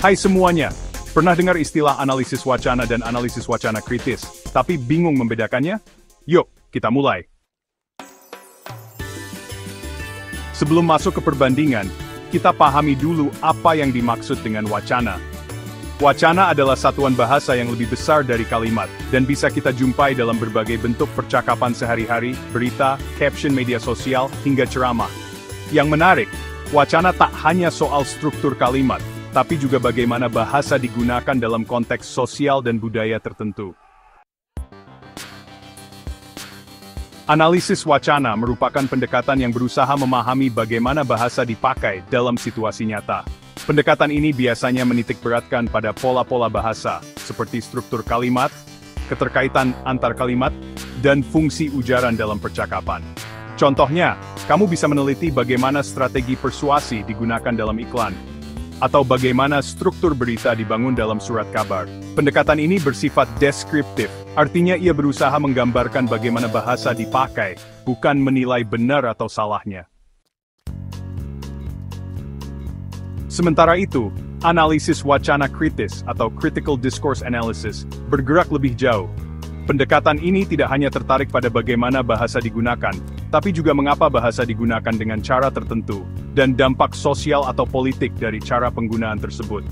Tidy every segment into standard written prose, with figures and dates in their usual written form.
Hai semuanya, pernah dengar istilah analisis wacana dan analisis wacana kritis, tapi bingung membedakannya? Yuk, kita mulai. Sebelum masuk ke perbandingan, kita pahami dulu apa yang dimaksud dengan wacana. Wacana adalah satuan bahasa yang lebih besar dari kalimat, dan bisa kita jumpai dalam berbagai bentuk percakapan sehari-hari, berita, caption media sosial, hingga ceramah. Yang menarik, wacana tak hanya soal struktur kalimat, tapi juga bagaimana bahasa digunakan dalam konteks sosial dan budaya tertentu. Analisis wacana merupakan pendekatan yang berusaha memahami bagaimana bahasa dipakai dalam situasi nyata. Pendekatan ini biasanya menitikberatkan pada pola-pola bahasa, seperti struktur kalimat, keterkaitan antar kalimat, dan fungsi ujaran dalam percakapan. Contohnya, kamu bisa meneliti bagaimana strategi persuasi digunakan dalam iklan, atau bagaimana struktur berita dibangun dalam surat kabar. Pendekatan ini bersifat deskriptif, artinya ia berusaha menggambarkan bagaimana bahasa dipakai, bukan menilai benar atau salahnya. Sementara itu, analisis wacana kritis atau critical discourse analysis bergerak lebih jauh. Pendekatan ini tidak hanya tertarik pada bagaimana bahasa digunakan, tapi juga mengapa bahasa digunakan dengan cara tertentu, dan dampak sosial atau politik dari cara penggunaan tersebut.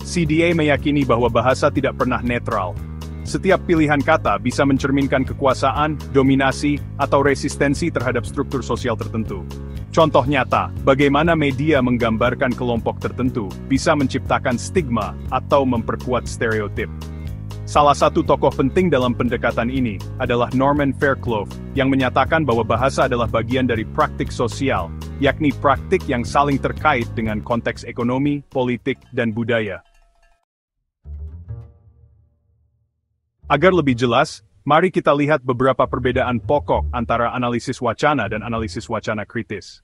CDA meyakini bahwa bahasa tidak pernah netral. Setiap pilihan kata bisa mencerminkan kekuasaan, dominasi, atau resistensi terhadap struktur sosial tertentu. Contoh nyata, bagaimana media menggambarkan kelompok tertentu bisa menciptakan stigma atau memperkuat stereotip. Salah satu tokoh penting dalam pendekatan ini adalah Norman Fairclough, yang menyatakan bahwa bahasa adalah bagian dari praktik sosial, yakni praktik yang saling terkait dengan konteks ekonomi, politik, dan budaya. Agar lebih jelas, mari kita lihat beberapa perbedaan pokok antara analisis wacana dan analisis wacana kritis.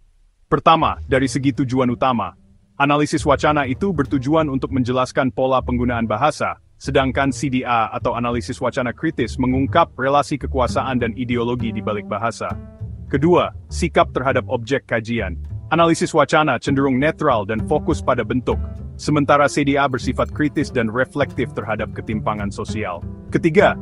Pertama, dari segi tujuan utama, analisis wacana itu bertujuan untuk menjelaskan pola penggunaan bahasa, sedangkan CDA atau analisis wacana kritis mengungkap relasi kekuasaan dan ideologi di balik bahasa. Kedua, sikap terhadap objek kajian. Analisis wacana cenderung netral dan fokus pada bentuk, sementara CDA bersifat kritis dan reflektif terhadap ketimpangan sosial. Ketiga,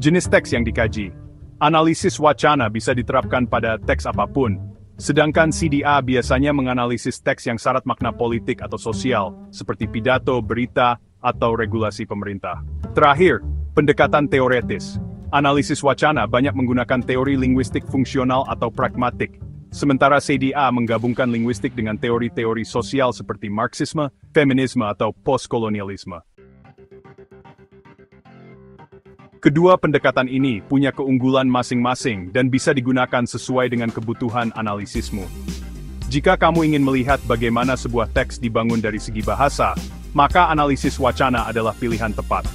jenis teks yang dikaji. Analisis wacana bisa diterapkan pada teks apapun, sedangkan CDA biasanya menganalisis teks yang syarat makna politik atau sosial, seperti pidato, berita, atau regulasi pemerintah. Terakhir, pendekatan teoretis. Analisis wacana banyak menggunakan teori linguistik fungsional atau pragmatik, sementara CDA menggabungkan linguistik dengan teori-teori sosial seperti Marxisme, feminisme, atau postkolonialisme. Kedua pendekatan ini punya keunggulan masing-masing dan bisa digunakan sesuai dengan kebutuhan analisismu. Jika kamu ingin melihat bagaimana sebuah teks dibangun dari segi bahasa, maka analisis wacana adalah pilihan tepat.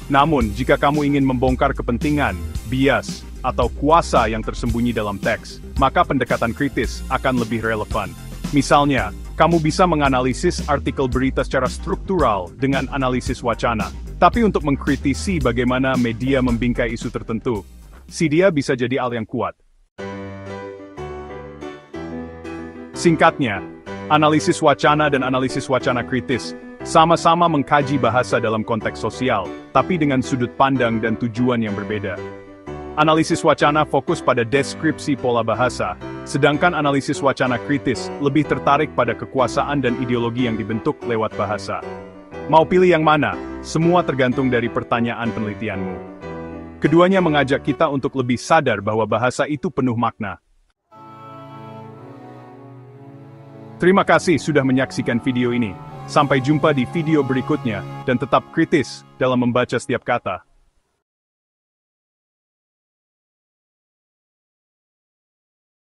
Namun, jika kamu ingin membongkar kepentingan, bias, atau kuasa yang tersembunyi dalam teks, maka pendekatan kritis akan lebih relevan. Misalnya, kamu bisa menganalisis artikel berita secara struktural dengan analisis wacana. Tapi untuk mengkritisi bagaimana media membingkai isu tertentu, CDA bisa jadi hal yang kuat. Singkatnya, analisis wacana dan analisis wacana kritis sama-sama mengkaji bahasa dalam konteks sosial, tapi dengan sudut pandang dan tujuan yang berbeda. Analisis wacana fokus pada deskripsi pola bahasa, sedangkan analisis wacana kritis lebih tertarik pada kekuasaan dan ideologi yang dibentuk lewat bahasa. Mau pilih yang mana? Semua tergantung dari pertanyaan penelitianmu. Keduanya mengajak kita untuk lebih sadar bahwa bahasa itu penuh makna. Terima kasih sudah menyaksikan video ini. Sampai jumpa di video berikutnya, dan tetap kritis dalam membaca setiap kata.